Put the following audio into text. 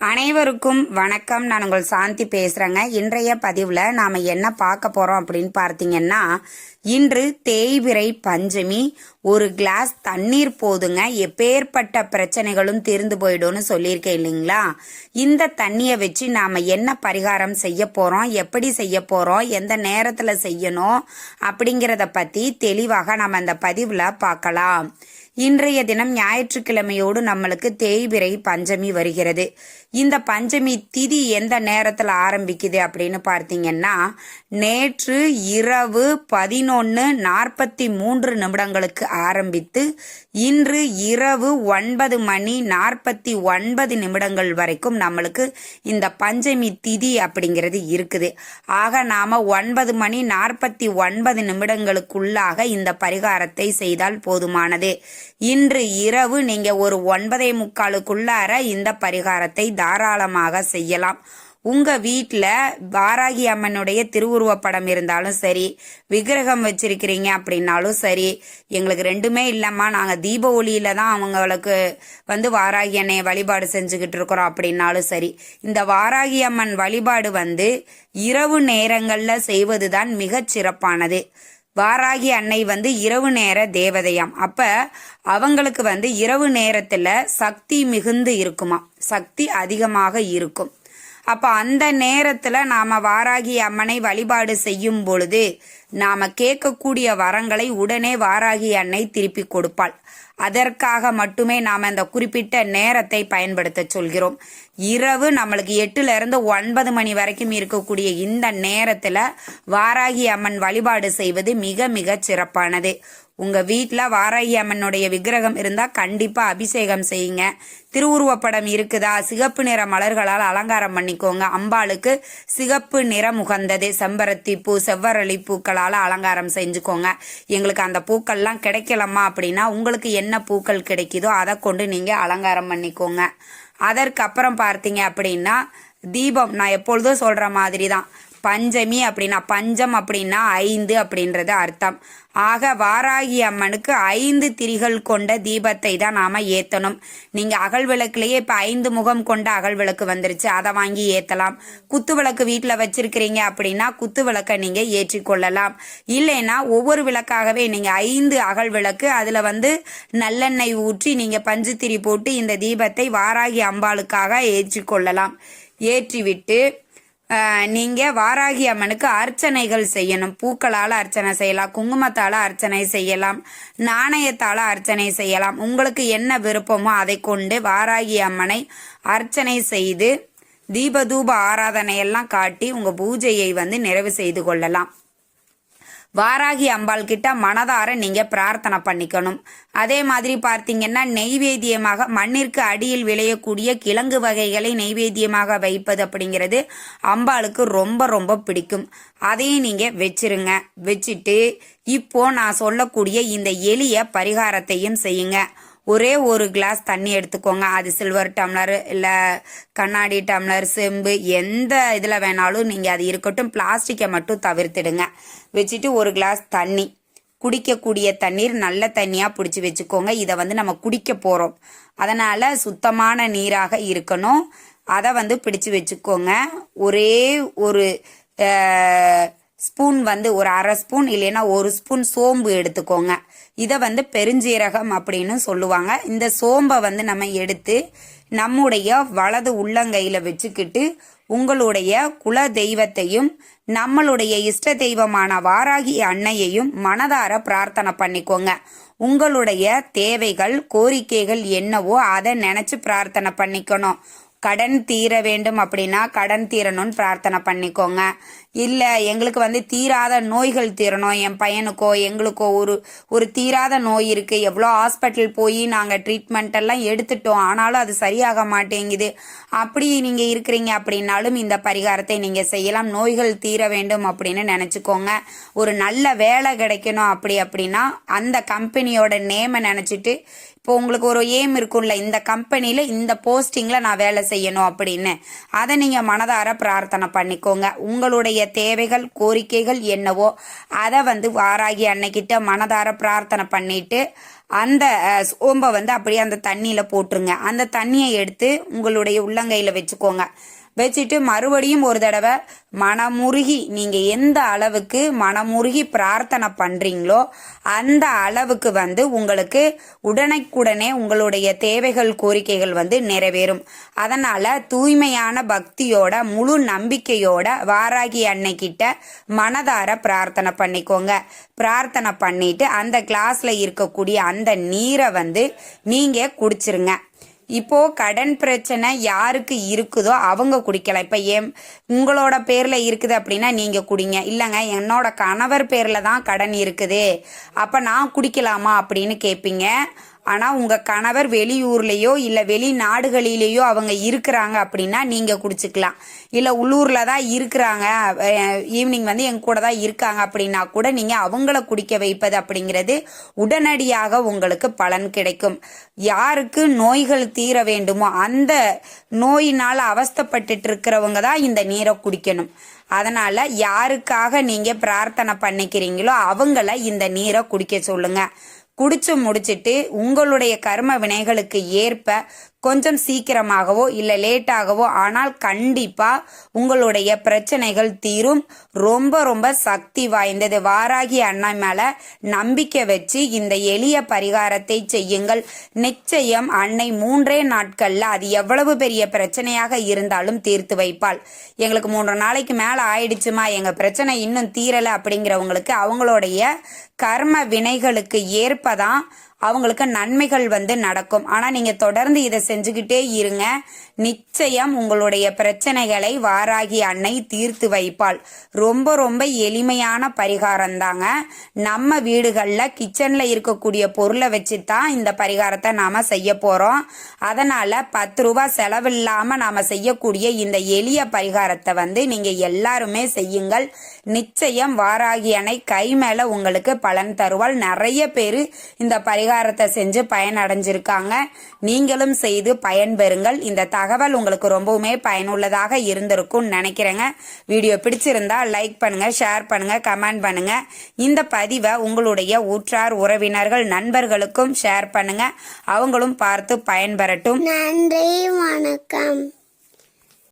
அனைவருக்கும் வணக்கம். நான் உங்கள் சாந்தி பேசுறேங்க. இன்றைய பதிவுல நாம என்ன பார்க்க போறோம் அப்படின்னு பார்த்தீங்கன்னா, இன்று தேய்பிறை பஞ்சமி. ஒரு கிளாஸ் தண்ணீர் போதுங்க, எப்பேற்பட்ட பிரச்சனைகளும் தீர்ந்து போயிடும்னு சொல்லியிருக்கேன் இல்லைங்களா? இந்த தண்ணியை வச்சு நாம என்ன பரிகாரம் செய்ய போறோம், எப்படி செய்ய போறோம், எந்த நேரத்துல செய்யணும் அப்படிங்கிறத பத்தி தெளிவாக நம்ம இந்த பதிவுல பார்க்கலாம். இன்றைய தினம் ஞாயிற்றுக்கிழமையோடு நம்மளுக்கு தேய்பிறை பஞ்சமி வருகிறது. இந்த பஞ்சமி திதி எந்த நேரத்தில் ஆரம்பிக்குது அப்படின்னு பார்த்தீங்கன்னா, நேற்று இரவு 11:43 ஆரம்பித்து இன்று இரவு 9:49 வரைக்கும் நம்மளுக்கு இந்த பஞ்சமி திதி அப்படிங்கிறது இருக்குது. ஆக நாம 9:49 இந்த பரிகாரத்தை செய்தால் போதுமானது. இன்று இரவு நீங்க ஒரு 9:45 இந்த பரிகாரத்தை தாராளமாக செய்யலாம். உங்க வீட்டில் வாராகி அம்மனுடைய திருவுருவ படம் இருந்தாலும் சரி, விக்கிரகம் வச்சிருக்கிறீங்க அப்படின்னாலும் சரி, எங்களுக்கு ரெண்டுமே இல்லைம்மா, நாங்கள் தீப ஒளியில தான் அவங்களுக்கு வாராகி அன்னையை வழிபாடு செஞ்சுக்கிட்டு இருக்கிறோம் அப்படின்னாலும் சரி, இந்த வாராகி அம்மன் வழிபாடு இரவு நேரங்களில் செய்வது தான் மிகச் சிறப்பானது. வாராகி அன்னை இரவு நேர தேவதையாம். அப்ப அவங்களுக்கு இரவு நேரத்துல சக்தி மிகுந்து இருக்குமா, சக்தி அதிகமாக இருக்கும். அப்ப அந்த நேரத்துல நாம வாராகி அம்மனை வழிபாடு செய்யும் பொழுது நாம கேட்கக்கூடிய வரங்களை உடனே வாராகி அன்னை திருப்பி கொடுப்பாள். அதற்காக மட்டுமே நாம இந்த குறிப்பிட்ட நேரத்தை பயன்படுத்த சொல்கிறோம். இரவு நம்மளுக்கு 8 to 9 வரைக்கும் இருக்கக்கூடிய இந்த நேரத்துல வாராகி அம்மன் வழிபாடு செய்வது மிக மிக சிறப்பானது. உங்க வீட்டில் வாராகி அம்மனுடைய விக்கிரகம் இருந்தா கண்டிப்பா அபிஷேகம் செய்யுங்க. திருவுருவப்படம் இருக்குதா, சிகப்பு நிற மலர்களால் அலங்காரம் பண்ணிக்கோங்க. அம்பாளுக்கு சிகப்பு நிறம் உகந்தது செம்பருத்தி பூ, செவ்வரளி பூக்களால் அலங்காரம் செஞ்சுக்கோங்க. எங்களுக்கு அந்த பூக்கள்லாம் கிடைக்கலம்மா அப்படின்னா உங்களுக்கு என்ன பூக்கள் கிடைக்குதோ அதை கொண்டு நீங்க அலங்காரம் பண்ணிக்கோங்க. அதற்கப்புறம் பார்த்தீங்க அப்படின்னா தீபம், நான் எப்பொழுதும் சொல்ற மாதிரி தான். பஞ்சமி அப்படின்னா, பஞ்சம் அப்படின்னா 5 அப்படின்றது அர்த்தம். ஆக வாராகி அம்மனுக்கு 5 திரிகள் கொண்ட தீபத்தை தான் நாம ஏத்தணும். நீங்க அகல் விளக்குலயே இப்ப 5 முகம் கொண்ட அகல் விளக்கு வந்துருச்சு, அதை வாங்கி ஏத்தலாம். குத்து விளக்கு வீட்டுல வச்சிருக்கிறீங்க அப்படின்னா குத்து விளக்க நீங்க ஏற்றி கொள்ளலாம். இல்லைன்னா ஒவ்வொரு விளக்காகவே நீங்க 5 அகல் விளக்கு, அதுல நல்லெண்ணெய் ஊற்றி நீங்க பஞ்சு திரி போட்டு இந்த தீபத்தை வாராகி அம்பாளுக்காக ஏற்றி கொள்ளலாம். ஏற்றிவிட்டு நீங்க வாராகி அம்மனுக்கு அர்ச்சனைகள் செய்யணும். பூக்களால அர்ச்சனை செய்யலாம், குங்குமத்தால அர்ச்சனை செய்யலாம், நாணயத்தால அர்ச்சனை செய்யலாம். உங்களுக்கு என்ன விருப்பமோ அதை கொண்டு வாராகி அம்மனை அர்ச்சனை செய்து தீபதூப ஆராதனையெல்லாம் காட்டி உங்க பூஜையை நிறைவு செய்து கொள்ளலாம். வாராகி அம்பாள் கிட்ட மனதார நீங்க பிரார்த்தனை பண்ணிக்கணும். அதே மாதிரி பார்த்தீங்கன்னா நெய்வேத்தியமாக மண்ணிற்கு அடியில் விளையக்கூடிய கிழங்கு வகைகளை நெய்வேத்தியமாக வைப்பது அப்படிங்கிறது அம்பாளுக்கு ரொம்ப ரொம்ப பிடிக்கும். அதையும் நீங்க வச்சிருங்க. வச்சுட்டு இப்போ நான் சொல்லக்கூடிய இந்த எளிய பரிகாரத்தையும் செய்யுங்க. ஒரே ஒரு கிளாஸ் தண்ணி எடுத்துக்கோங்க. அது சில்வர் டம்ளர் இல்லை கண்ணாடி டம்ளர், செம்பு, எந்த இதில் வேணாலும் நீங்கள் அது இருக்கட்டும். பிளாஸ்டிக்கை மட்டும் தவிர்த்துடுங்க. வச்சுட்டு ஒரு கிளாஸ் தண்ணி, குடிக்கக்கூடிய தண்ணீர் நல்ல தண்ணியாக பிடிச்சி வச்சுக்கோங்க. இதை நம்ம குடிக்க போகிறோம், அதனால் சுத்தமான நீராக இருக்கணும். அதை பிடிச்சி வச்சுக்கோங்க. ஒரே ஒரு ஸ்பூன் ஒரு அரை ஸ்பூன் இல்லைன்னா 1 ஸ்பூன் சோம்பு எடுத்துக்கோங்க. இதை பெருஞ்சீரகம் அப்படின்னு சொல்லுவாங்க. இந்த சோம்பை நம்ம எடுத்து நம்முடைய வலது உள்ளங்கையில வச்சுக்கிட்டு உங்களுடைய குல தெய்வத்தையும் நம்மளுடைய இஷ்ட தெய்வமான வாராகி அன்னையையும் மனதார பிரார்த்தனை பண்ணிக்கோங்க. உங்களுடைய தேவைகள் கோரிக்கைகள் என்னவோ அதை நினைச்சு பிரார்த்தனை பண்ணிக்கணும். கடன் தீர வேண்டும் அப்படின்னா கடன் தீரணும்னு பிரார்த்தனை பண்ணிக்கோங்க. இல்லை எங்களுக்கு தீராத நோய்கள் தீரணும், என் பையனுக்கோ எங்களுக்கோ ஒரு தீராத நோய் இருக்கு, எவ்வளோ ஹாஸ்பிட்டல் போய் நாங்கள் ட்ரீட்மெண்ட் எல்லாம் எடுத்துட்டோம், ஆனாலும் அது சரியாக மாட்டேங்குது, அப்படி நீங்கள் இருக்கிறீங்க அப்படின்னாலும் இந்த பரிகாரத்தை நீங்கள் செய்யலாம். நோய்கள் தீர வேண்டும் அப்படின்னு நினச்சிக்கோங்க. ஒரு நல்ல வேலை கிடைக்கணும் அப்படின்னா அந்த கம்பெனியோட நேமை நினச்சிட்டு இப்போ உங்களுக்கு ஒரு எய்ம் இருக்கும்ல, இந்த கம்பெனியில் இந்த போஸ்டிங்கில் நான் வேலை செய்யணும் அப்படின்னு, அதை நீங்கள் மனதார பிரார்த்தனை பண்ணிக்கோங்க. உங்களுடைய தேவைகள் கோரிக்கைகள் என்னவோ அதை வாராகி அன்னைக்கிட்ட மனதார பிரார்த்தனை பண்ணிட்டு அந்த சோம்பை அப்படியே அந்த தண்ணியில் போட்டுருங்க. அந்த தண்ணியை எடுத்து உங்களுடைய உள்ளங்கையில் வச்சுக்கோங்க. வச்சுட்டு மறுபடியும் ஒரு தடவை மனமுருகி நீங்கள் எந்த அளவுக்கு மனமுருகி பிரார்த்தனை பண்ணுறீங்களோ அந்த அளவுக்கு உங்களுக்கு உடனுக்குடனே உங்களுடைய தேவைகள் கோரிக்கைகள் நிறைவேறும். அதனால் தூய்மையான பக்தியோட முழு நம்பிக்கையோட வாராகி அன்னைக்கிட்ட மனதார பிரார்த்தனை பண்ணிக்கோங்க. பிரார்த்தனை பண்ணிட்டு அந்த கிளாஸில் இருக்கக்கூடிய அந்த நீரை நீங்கள் குடிச்சிருங்க. இப்போ கடன் பிரச்சனை யாருக்கு இருக்குதோ அவங்க குடிக்கலாம். இப்போ உங்களோட பேர்ல இருக்குது அப்படின்னா நீங்க குடிங்க. இல்லைங்க என்னோட கணவர் பேர்ல தான் கடன் இருக்குது, அப்ப நான் குடிக்கலாமா அப்படின்னு கேட்பீங்க. ஆனால் உங்கள் கணவர் வெளியூர்லேயோ இல்லை வெளிநாடுகளிலேயோ அவங்க இருக்கிறாங்க அப்படின்னா நீங்கள் குடிச்சிக்கலாம். இல்லை உள்ளூரில் தான் இருக்கிறாங்க, ஈவினிங் எங்க கூட தான் இருக்காங்க அப்படின்னா கூட நீங்கள் அவங்கள குடிக்க வைப்பது அப்படிங்கிறது உடனடியாக உங்களுக்கு பலன் கிடைக்கும். யாருக்கு நோய்கள் தீர வேண்டுமோ அந்த நோயினால் அவஸ்தைப்பட்டுட்டு இருக்கிறவங்க தான் இந்த நீரை குடிக்கணும். அதனால யாருக்காக நீங்கள் பிரார்த்தனை பண்ணிக்கிறீங்களோ அவங்கள இந்த நீரை குடிக்க சொல்லுங்க. குடிச்சு முடிச்சிட்டு உங்களுடைய கர்ம வினைகளுக்கு ஏற்ப கொஞ்சம் சீக்கிரமாகவோ இல்லை லேட்டாகவோ ஆனால் கண்டிப்பாக உங்களுடைய பிரச்சனைகள் தீரும். ரொம்ப ரொம்ப சக்தி வாய்ந்தது. வாராகி அன்னை மேலே நம்பிக்கை வச்சு இந்த எளிய பரிகாரத்தை செய்யுங்கள். நிச்சயம் அன்னை 3 நாட்களில் அது எவ்வளவு பெரிய பிரச்சனையாக இருந்தாலும் தீர்த்து வைப்பாள். எங்களுக்கு 3 நாளைக்கு மேலே ஆயிடுச்சுமா, எங்கள் பிரச்சனை இன்னும் தீரலை அப்படிங்கிறவங்களுக்கு அவங்களுடைய கர்ம வினைகளுக்கு ஏற்பதான் அவங்களுக்கு நன்மைகள் நடக்கும். ஆனால் நீங்கள் தொடர்ந்து இதை செஞ்சுக்கிட்டே இருங்க. நிச்சயம் உங்களுடைய பிரச்சனைகளை வாராகி அன்னை தீர்த்து வைப்பாள். ரொம்ப ரொம்ப எளிமையான பரிகாரம் தாங்க. நம்ம வீடுகளில் கிச்சனில் இருக்கக்கூடிய பொருளை வச்சு தான் இந்த பரிகாரத்தை நாம் செய்ய போகிறோம். அதனால் 10 ரூபா செலவில்லாமல் நாம் செய்யக்கூடிய இந்த எளிய பரிகாரத்தை நீங்கள் எல்லாருமே செய்யுங்கள். நிச்சயம் வாராகி அன்னை கை மேலே உங்களுக்கு பலன் தருவாள். நிறைய பேர் இந்த பரிகாரத்தை செஞ்சு பயனடைஞ்சிருக்காங்க. நீங்களும் செய்து பயன்பெறுங்கள். இந்த தகவல் உங்களுக்கு ரொம்பவுமே பயனுள்ளதாக இருந்திருக்கும் நினைக்கிறேங்க. வீடியோ பிடிச்சிருந்தா லைக் பண்ணுங்க, ஷேர் பண்ணுங்க, கமெண்ட் பண்ணுங்க. இந்த பதிவை உங்களுடைய உற்றார் உறவினர்கள் நண்பர்களுக்கும் ஷேர் பண்ணுங்க. அவங்களும் பார்த்து பயன்பெறட்டும். நன்றி, வணக்கம்.